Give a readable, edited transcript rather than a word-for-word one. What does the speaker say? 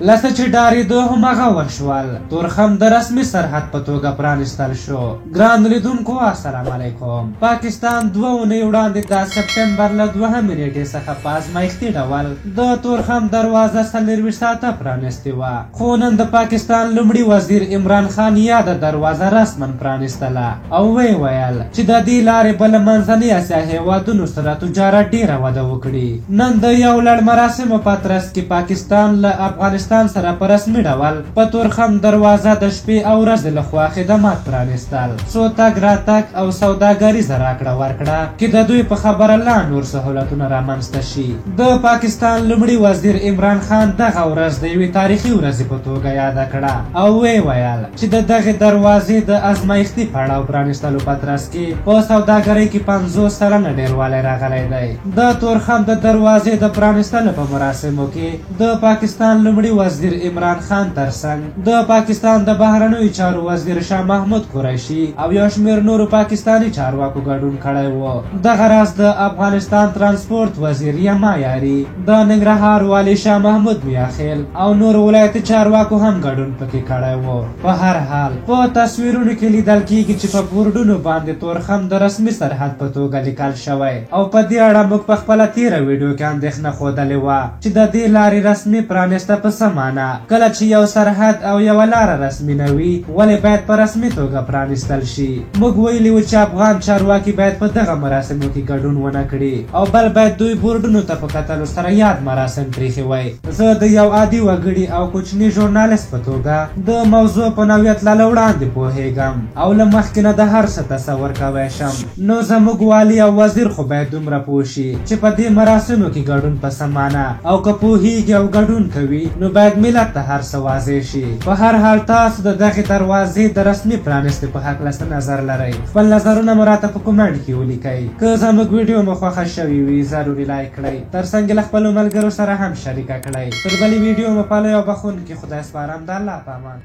لسه چې ډارېده هماغه وشول. تورخم د رسمي سرحد په توګه پرانستل شو. ګران لیدونکو السلام علیکم. پاکستان 2 اونۍ وړاندې د سپټمبر له 2مې نیټې څخه په ازمایښتي ډول د تورخم دروازه 24 ساعته پرانستې وه، خو نن د پاکستان لومړي وزیر عمران خان یاده دروازه رسما پرانستله او ویل چې د دې لارې به له منځنۍ اسیا هېوادونو سره تجارت ډېره وده وکړي. نن د یو لړ مراسمو په ترڅ کې پاکستان له افغانستان سره په رسمي ډول په تورخم دروازه د شپې او ورځې لخوا خدمات پرانستل، څو تګ راتګ او سوداګریزه راکړه ورکړه کې د دوی په خبره لا نور سهولتونه رامنځته شي. د پاکستان لومړي وزیر عمران خان دغه ورځ د یوې تاریخي ورځې په توګه یاده کړه او ویل چې د دغې دروازې د ازمایښتي پړاو پرانستلو په ترڅ کې په سوداګرۍ کې 50 سلنه ډېروالی راغلی دی. د تورخم د دروازې د پرانستلو په مراسمو کې د پاکستان لومړي وزیر عمران خان ترڅنګ د پاکستان د بهرنیو چارو وزیر شاه محمود قریشي او یو شمېر نورو پاکستاني چارواکو ګډون کړی و. دغه راز د افغانستان ترانسپورت وزیر یما یاري، د ننګرهار والي شاه محمود میاخیل او نور ولایتي چارواکو هم ګډون پکې کړی و. په هر حال په تصویرونو کې لیدل کېږي چې په بورډونو باندې تورخم د رسمي سرحد په توګه لیکل شوی او په دې اړه موږ په خپله تېره ویډیو کې اندېښنه ښودلې وه چې د دې لارې رسمي پرانسته په څه معنا؟ کله چې یو سرحد او یوه لاره رسمي نه وي ولې باید په رسمي توګه پرانستل شي؟ موږ ویلي وو چې افغان چارواکي باید په دغه مراسمو کې ګډون ونه کړي او بل باید دوی بورډونو ته په کتلو سره یاد مراسم پرېښي وای. زه د یو عادي وګړي او کوچني ژورنالست په توګه د موضوع په نوعیت له وړاندې پوهېږم او له مخکې نه د هر څه تصور کوی شم، نو زموږ والي او وزیر خو باید دومره پوه شي چې په دې مراسمو کې ګډون په څه معنا او که پوهېږي او ګډون کوي نو باید ملت ته هر څه واضح شي. په هر حال تاسو د دغې دروازې د رسمي پرانستې په هکله څه نظر لرئ؟ خپل نظرونه مو راته په کومنټ کې ولیکئ. که زموږ ویډیو مو خوښه شوې وي ضروري لایک کړئ، ترڅنګ له خپلو ملګرو سره هم شریکه کړئ. تر بلې ویډیو مو پالئ او بخښونکي خدای سپارم. د الله په امان.